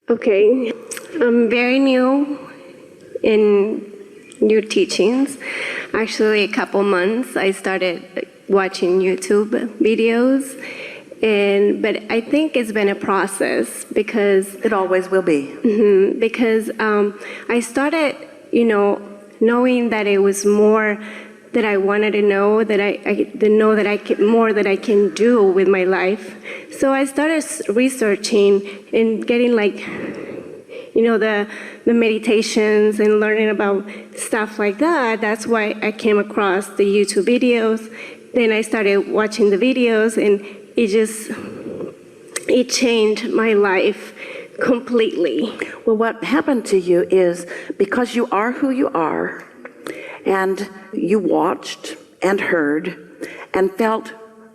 Okay, I'm very new in your teachings. Actually, a couple months I started watching YouTube videos, but I think it's been a process because It always will be. because I started, knowing that it was more that I wanted to know, that I to know that I can, more that I can do with my life. So I started researching and getting the meditations and learning about stuff like that. That's why I came across the YouTube videos. Then I started watching the videos, and it changed my life completely. Well, what happened to you is because you are who you are, and you watched and heard and felt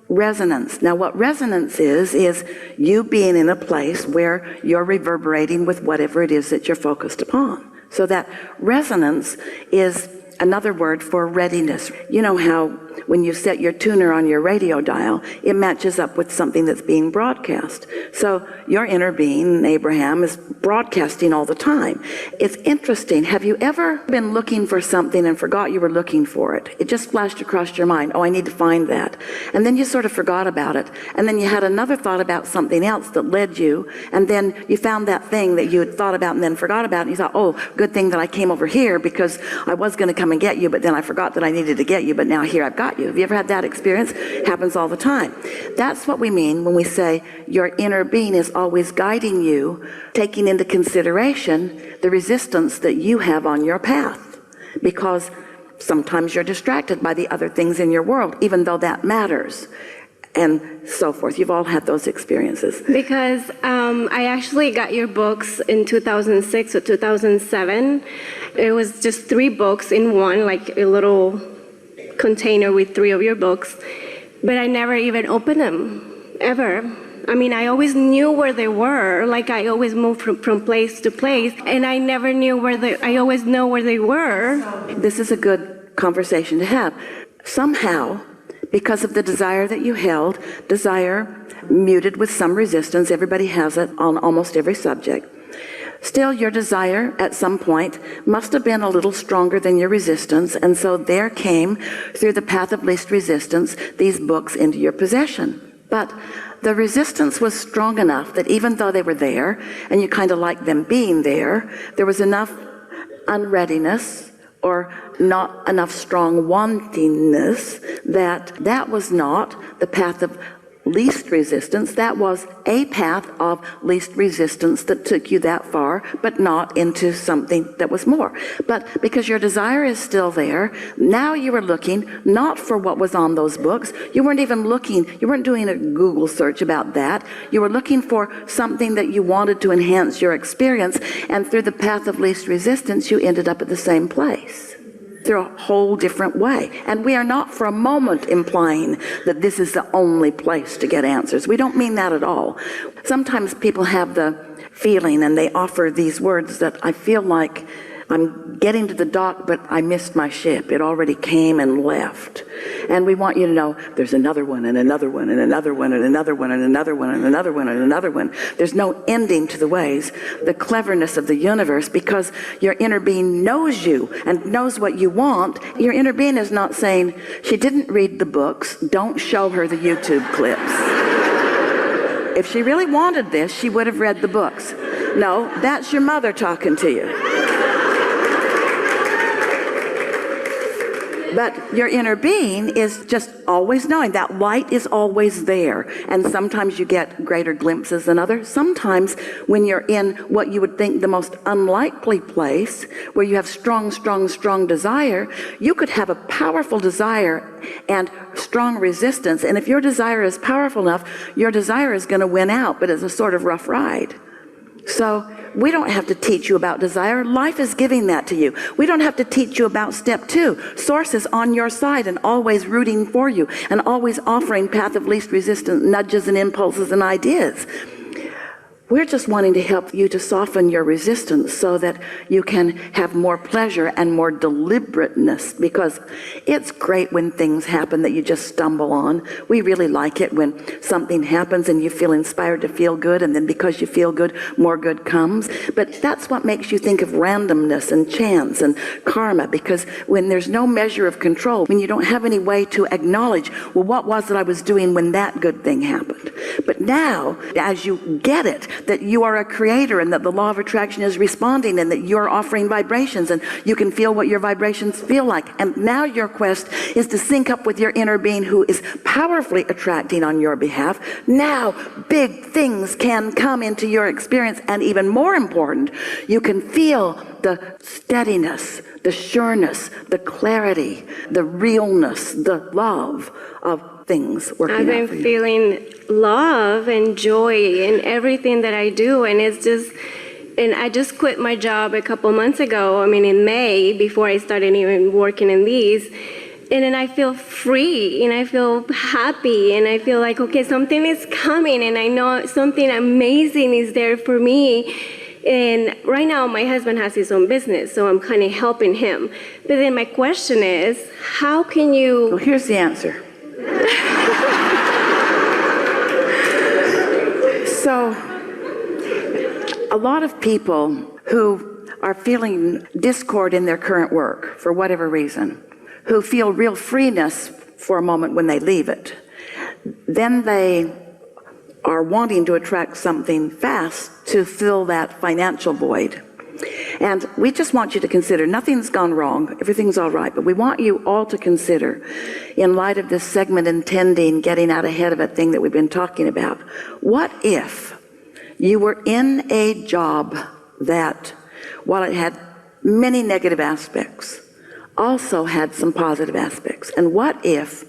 resonance. Now, what resonance is you being in a place where you're reverberating with whatever it is that you're focused upon. So that resonance is another word for readiness. You know how when you set your tuner on your radio dial, it matches up with something that's being broadcast. So your inner being, Abraham, is broadcasting all the time. It's interesting. Have you ever been looking for something and forgot you were looking for it? It just flashed across your mind, oh, I need to find that. And then you sort of forgot about it. And then you had another thought about something else that led you. And then you found that thing that you had thought about and then forgot about. And you thought, oh, good thing that I came over here because I was going to come and get you, but then I forgot that I needed to get you, but now here I've got you. Have you ever had that experience? It happens all the time. That's what we mean when we say your inner being is always guiding you, taking into consideration the resistance that you have on your path. Because sometimes you're distracted by the other things in your world, even though that matters, and so forth. You've all had those experiences. Because I actually got your books in 2006 or 2007. It was just 3 books in one, like a little container with 3 of your books. But I never even opened them, ever. I mean, I always knew where they were. Like, I always moved from place to place, and I never knew I always know where they were. This is a good conversation to have. Somehow, because of the desire that you held, desire muted with some resistance, everybody has it on almost every subject. Still, your desire at some point must have been a little stronger than your resistance, and so there came, through the path of least resistance, these books into your possession. But the resistance was strong enough that even though they were there, and you kind of liked them being there was enough unreadiness or not enough strong wantingness that was not the path of least resistance. That was a path of least resistance that took you that far, but not into something that was more. But because your desire is still there, now you were looking not for what was on those books. You weren't even looking, you weren't doing a Google search about that. You were looking for something that you wanted to enhance your experience, and through the path of least resistance, you ended up at the same place. Through a whole different way. And we are not for a moment implying that this is the only place to get answers. We don't mean that at all. Sometimes people have the feeling, and they offer these words, that I feel like I'm getting to the dock, but I missed my ship. It already came and left. And we want you to know there's another one and another one and another one and another one and another one and another one and another one. There's no ending to the ways, the cleverness of the universe, because your inner being knows you and knows what you want. Your inner being is not saying, she didn't read the books, don't show her the YouTube clips. If she really wanted this, she would have read the books. No, that's your mother talking to you. But your inner being is just always knowing that light is always there. And sometimes you get greater glimpses than others. Sometimes when you're in what you would think the most unlikely place, where you have strong, strong, strong desire, you could have a powerful desire and strong resistance. And if your desire is powerful enough, your desire is going to win out, but it's a sort of rough ride. So we don't have to teach you about desire. Life is giving that to you. We don't have to teach you about step 2. Source is on your side and always rooting for you and always offering path of least resistance nudges and impulses and ideas. We're just wanting to help you to soften your resistance so that you can have more pleasure and more deliberateness, because it's great when things happen that you just stumble on. We really like it when something happens and you feel inspired to feel good, and then because you feel good, more good comes. But that's what makes you think of randomness and chance and karma, because when there's no measure of control, when you don't have any way to acknowledge, well, what was it I was doing when that good thing happened? But now, as you get it, that you are a creator and that the law of attraction is responding and that you're offering vibrations and you can feel what your vibrations feel like. And now your quest is to sync up with your inner being who is powerfully attracting on your behalf. Now big things can come into your experience, and even more important, you can feel the steadiness, the sureness, the clarity, the realness, the love of things working I've been out for you. feeling love and joy in everything that I do, and it's just, and I just quit my job a couple months ago, I mean in May, before I started even working in these, and then I feel free, and I feel happy, and I feel like, okay, something is coming, and I know something amazing is there for me. And right now, my husband has his own business, so I'm kind of helping him. But then my question is, how can you... Well, here's the answer. So, a lot of people who are feeling discord in their current work, for whatever reason, who feel real freeness for a moment when they leave it, then they are wanting to attract something fast to fill that financial void. And we just want you to consider, nothing's gone wrong, everything's all right, but we want you all to consider, in light of this segment intending getting out ahead of a thing that we've been talking about, what if you were in a job that, while it had many negative aspects, also had some positive aspects? And what if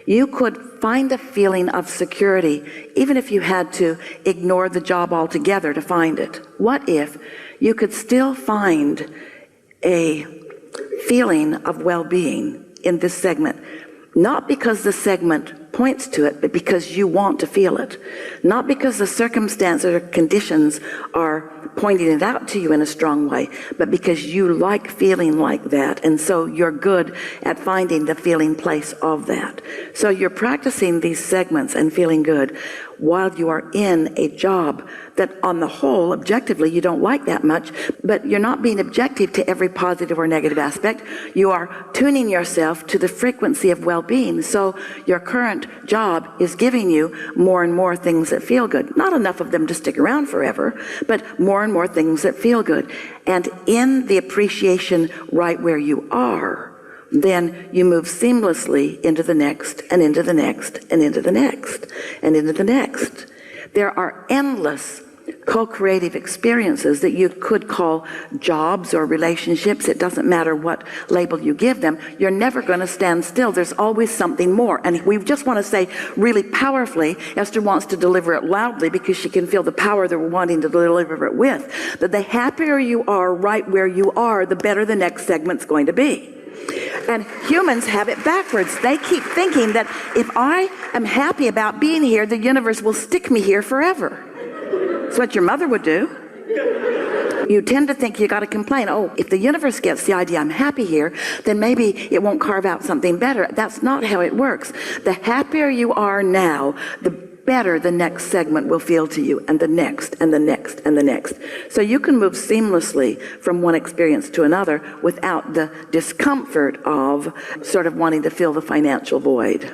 you could find a feeling of security, even if you had to ignore the job altogether to find it? What if you could still find a feeling of well-being in this segment? Not because the segment points to it, but because you want to feel it. Not because the circumstances or conditions are pointing it out to you in a strong way, but because you like feeling like that, and so you're good at finding the feeling place of that. So you're practicing these segments and feeling good while you are in a job that on the whole, objectively, you don't like that much, but you're not being objective to every positive or negative aspect. You are tuning yourself to the frequency of well-being. So your current job is giving you more and more things that feel good. Not enough of them to stick around forever, but more and more things that feel good. And in the appreciation right where you are, then you move seamlessly into the next, and into the next, and into the next, and into the next. There are endless co-creative experiences that you could call jobs or relationships. It doesn't matter what label you give them. You're never going to stand still. There's always something more. And we just want to say really powerfully, Esther wants to deliver it loudly because she can feel the power that we're wanting to deliver it with, that the happier you are right where you are, the better the next segment's going to be. And humans have it backwards. They keep thinking that if I am happy about being here, the universe will stick me here forever. That's what your mother would do. You tend to think you got to complain. Oh, if the universe gets the idea I'm happy here, then maybe it won't carve out something better. That's not how it works. The happier you are now, the better the next segment will feel to you, and the next, and the next, and the next. So you can move seamlessly from one experience to another without the discomfort of sort of wanting to fill the financial void.